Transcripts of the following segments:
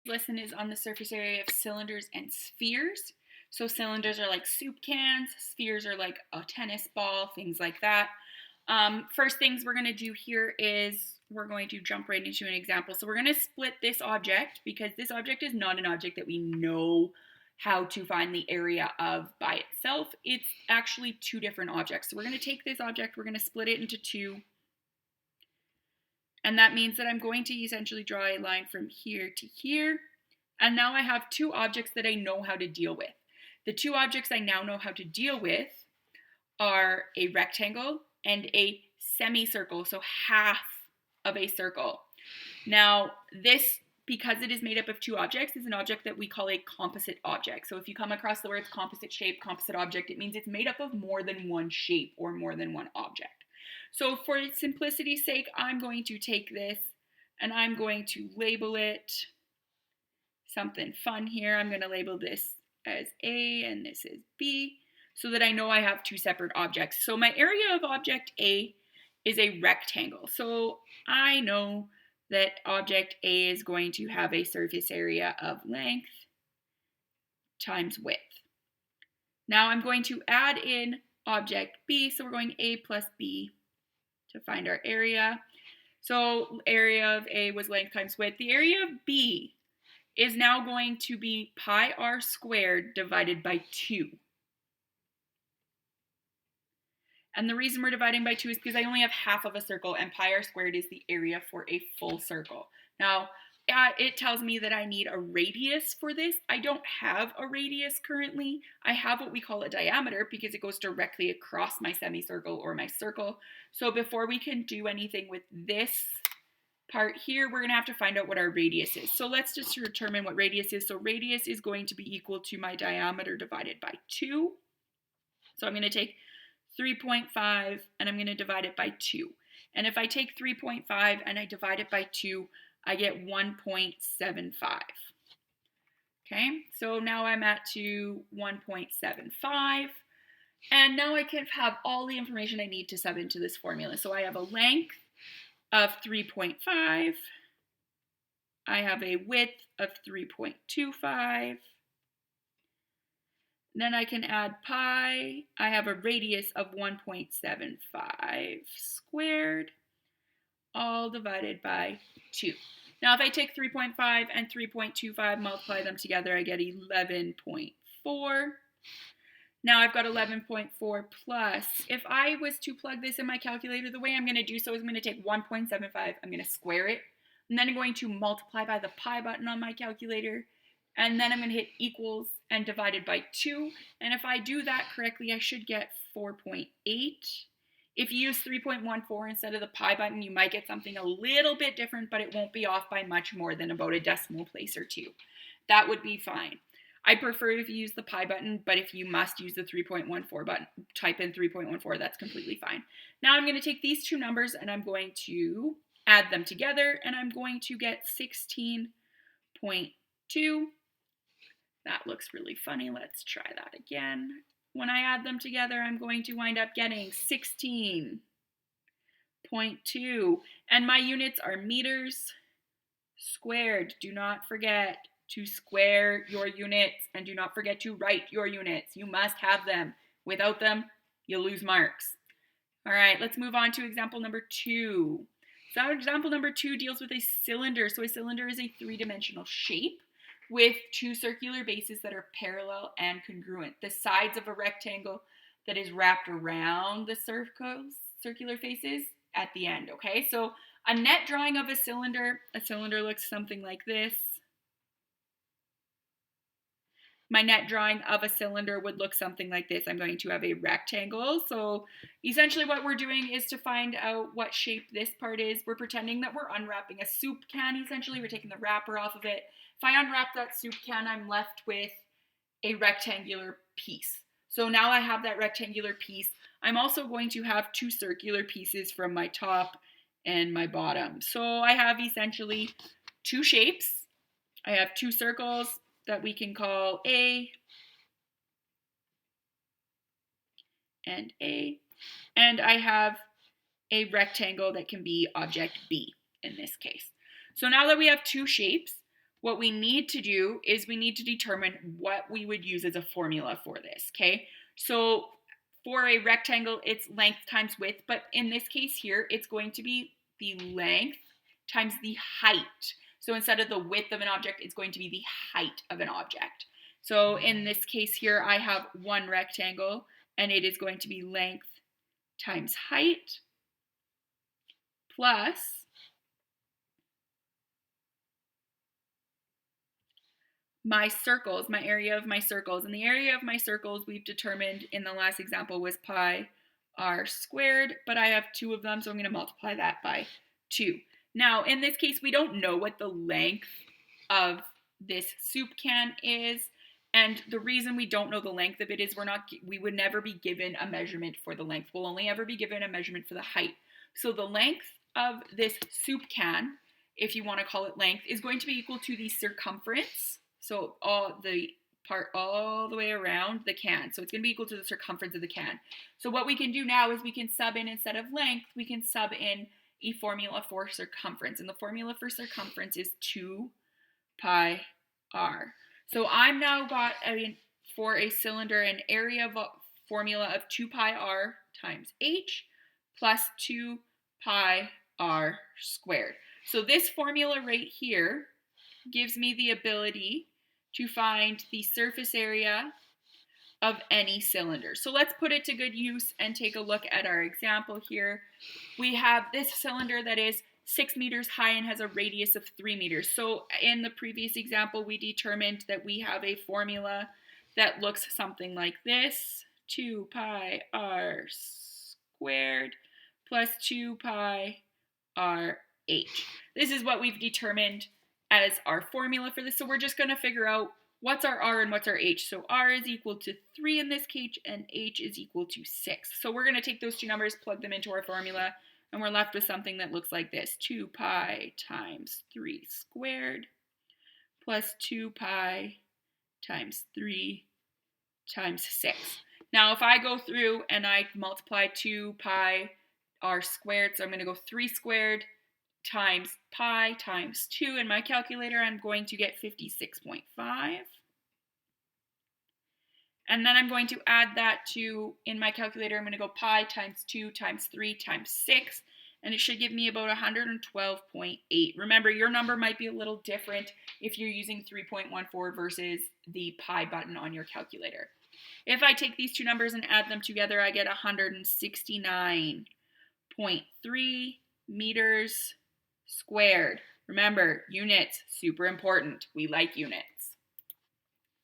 Lesson is on the surface area of cylinders and spheres. So cylinders are like soup cans, spheres are like a tennis ball, things like that. First things we're going to do here is we're going to jump right into an example. So we're going to split this object because this object is not an object that we know how to find the area of by itself. It's actually two different objects. So we're going to take this object, we're going to split it into two. And that means that I'm going to essentially draw a line from here to here. And now I have two objects that I know how to deal with. The two objects I now know how to deal with are a rectangle and a semicircle, so half of a circle. Now, this, because it is made up of two objects, is an object that we call a composite object. So if you come across the words composite shape, composite object, it means it's made up of more than one shape or more than one object. So for simplicity's sake, I'm going to take this and I'm going to label it something fun here. I'm going to label this as A and this is B so that I know I have two separate objects. So my area of object A is a rectangle. So I know that object A is going to have a surface area of length times width. Now I'm going to add in object B, so we're going A plus B to find our area. So area of A was length times width. The area of B is now going to be pi r squared divided by 2. And the reason we're dividing by 2 is because I only have half of a circle, and pi r squared is the area for a full circle. Now, it tells me that I need a radius for this. I don't have a radius currently. I have what we call a diameter because it goes directly across my semicircle or my circle. So before we can do anything with this part here, we're going to have to find out what our radius is. So let's just determine what radius is. So radius is going to be equal to my diameter divided by 2. So I'm going to take 3.5 and I'm going to divide it by 2. And if I take 3.5 and I divide it by 2, I get 1.75. Okay, so now I'm at to 1.75. And now I can have all the information I need to sub into this formula. So I have a length of 3.5. I have a width of 3.25. Then I can add pi. I have a radius of 1.75 squared, all divided by 2. Now if I take 3.5 and 3.25, multiply them together, I get 11.4. Now I've got 11.4 plus. If I was to plug this in my calculator, the way I'm going to do so is I'm going to take 1.75, I'm going to square it, and then I'm going to multiply by the pi button on my calculator, and then I'm going to hit equals and divided by 2. And if I do that correctly, I should get 4.8. If you use 3.14 instead of the pi button, you might get something a little bit different, but it won't be off by much more than about a decimal place or two. That would be fine. I prefer if you use the pi button, but if you must use the 3.14 button, type in 3.14, that's completely fine. Now I'm going to take these two numbers and I'm going to add them together, and I'm going to get 16.2. That looks really funny. Let's try that again. When I add them together, I'm going to wind up getting 16.2. And my units are meters squared. Do not forget to square your units, and do not forget to write your units. You must have them. Without them, you'll lose marks. All right, let's move on to example number 2. So example number 2 deals with a cylinder. So a cylinder is a three-dimensional shape with two circular bases that are parallel and congruent. The sides of a rectangle that is wrapped around the circular faces at the end, okay? So a net drawing of a cylinder looks something like this. My net drawing of a cylinder would look something like this. I'm going to have a rectangle. So essentially what we're doing is to find out what shape this part is. We're pretending that we're unwrapping a soup can. Essentially, we're taking the wrapper off of it. If I unwrap that soup can, I'm left with a rectangular piece. So now I have that rectangular piece. I'm also going to have two circular pieces from my top and my bottom. So I have essentially two shapes. I have two circles that we can call A and A. And I have a rectangle that can be object B in this case. So now that we have two shapes, what we need to do is we need to determine what we would use as a formula for this, okay? So for a rectangle, it's length times width, but in this case here, it's going to be the length times the height. So instead of the width of an object, it's going to be the height of an object. So in this case here, I have one rectangle, and it is going to be length times height plus my circles, my area of my circles. And the area of my circles we've determined in the last example was pi r squared, but I have 2 of them, so I'm going to multiply that by 2. Now, in this case, we don't know what the length of this soup can is, and the reason we don't know the length of it is we would never be given a measurement for the length. We'll only ever be given a measurement for the height. So the length of this soup can, if you want to call it length, is going to be equal to the circumference. So all the part all the way around the can. So it's going to be equal to the circumference of the can. So what we can do now is we can sub in, instead of length, we can sub in a formula for circumference. And the formula for circumference is 2 pi r. So I'm now got, for a cylinder, an area formula of 2 pi r times h plus 2 pi r squared. So this formula right here gives me the ability to find the surface area of any cylinder. So let's put it to good use and take a look at our example here. We have this cylinder that is 6 meters high and has a radius of 3 meters. So in the previous example, we determined that we have a formula that looks something like this: 2 pi r squared plus 2 pi r h. This is what we've determined as our formula for this. So we're just going to figure out what's our r and what's our h. So r is equal to 3 in this case, and h is equal to 6. So we're going to take those two numbers, plug them into our formula, and we're left with something that looks like this: 2 pi times 3 squared plus 2 pi times 3 times 6. Now if I go through and I multiply 2 pi r squared, so I'm going to go 3 squared times pi times 2 in my calculator, I'm going to get 56.5. And then I'm going to add that to, in my calculator, I'm going to go pi times 2 times 3 times 6, and it should give me about 112.8. Remember, your number might be a little different if you're using 3.14 versus the pi button on your calculator. If I take these two numbers and add them together, I get 169.3 meters squared. Remember, units, super important. We like units.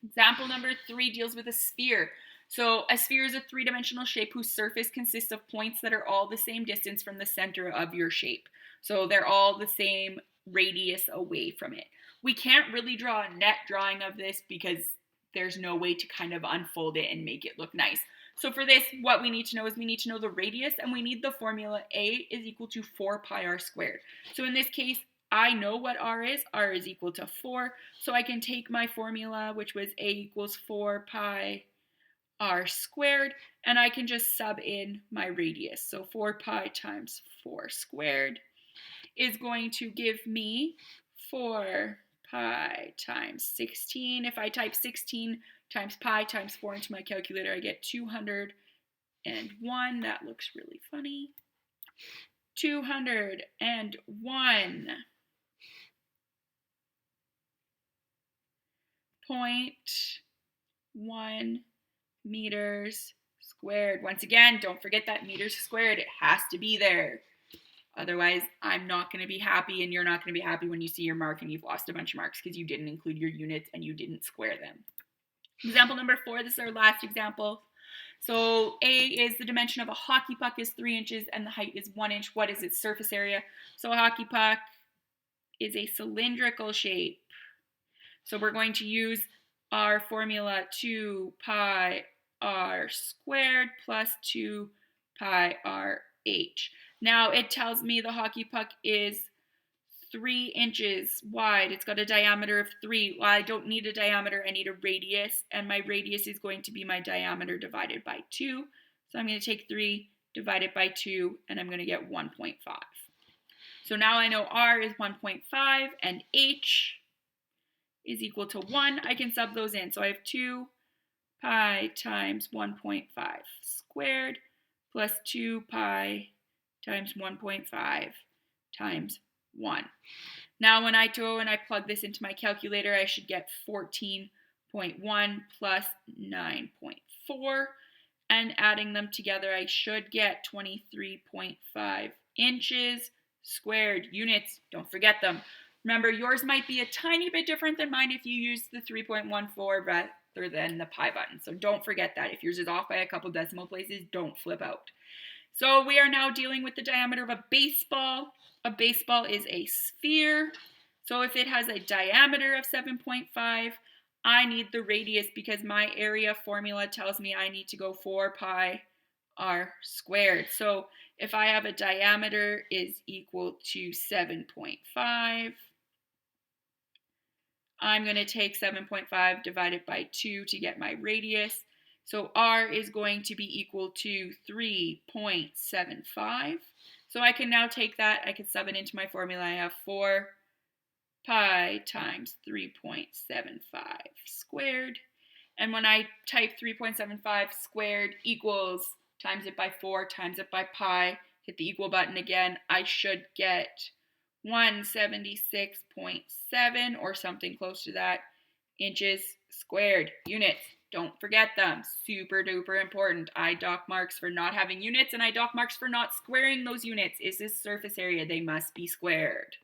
Example number 3 deals with a sphere. So a sphere is a 3-dimensional shape whose surface consists of points that are all the same distance from the center of your shape. So they're all the same radius away from it. We can't really draw a net drawing of this because there's no way to kind of unfold it and make it look nice. So for this, what we need to know is we need to know the radius, and we need the formula A is equal to 4 pi r squared. So in this case, I know what r is. R is equal to 4. So I can take my formula, which was A equals 4 pi r squared, and I can just sub in my radius. So 4 pi times 4 squared is going to give me 4 pi times 16. If I type 16 times pi times 4 into my calculator, I get 201. That looks really funny. 201.1 meters squared. Once again, don't forget that meters squared. It has to be there. Otherwise, I'm not going to be happy, and you're not going to be happy when you see your mark and you've lost a bunch of marks because you didn't include your units and you didn't square them. Example number 4, this is our last example. So A is the dimension of a hockey puck is 3 inches and the height is 1 inch. What is its surface area? So a hockey puck is a cylindrical shape. So we're going to use our formula 2 pi r squared plus 2 pi r h. Now it tells me the hockey puck is 3 inches wide. It's got a diameter of 3. Well, I don't need a diameter, I need a radius, and my radius is going to be my diameter divided by 2. So I'm going to take 3, divide it by 2, and I'm going to get 1.5. So now I know r is 1.5 and h is equal to 1. I can sub those in. So I have 2 pi times 1.5 squared plus 2 pi times 1.5 times 1. Now when I go and I plug this into my calculator, I should get 14.1 plus 9.4. And adding them together, I should get 23.5 inches squared. Units, don't forget them. Remember, yours might be a tiny bit different than mine if you use the 3.14 rather than the pi button. So don't forget that. If yours is off by a couple decimal places, don't flip out. So we are now dealing with the diameter of a baseball. A baseball is a sphere. So if it has a diameter of 7.5, I need the radius because my area formula tells me I need to go 4 pi r squared. So if I have a diameter is equal to 7.5, I'm going to take 7.5 divided by 2 to get my radius. So r is going to be equal to 3.75. So I can now take that, I can sub it into my formula. I have 4 pi times 3.75 squared. And when I type 3.75 squared equals, times it by 4, times it by pi, hit the equal button again, I should get 176.7 or something close to that inches squared. Units, don't forget them. Super duper important. I dock marks for not having units and I dock marks for not squaring those units. Is this surface area? They must be squared.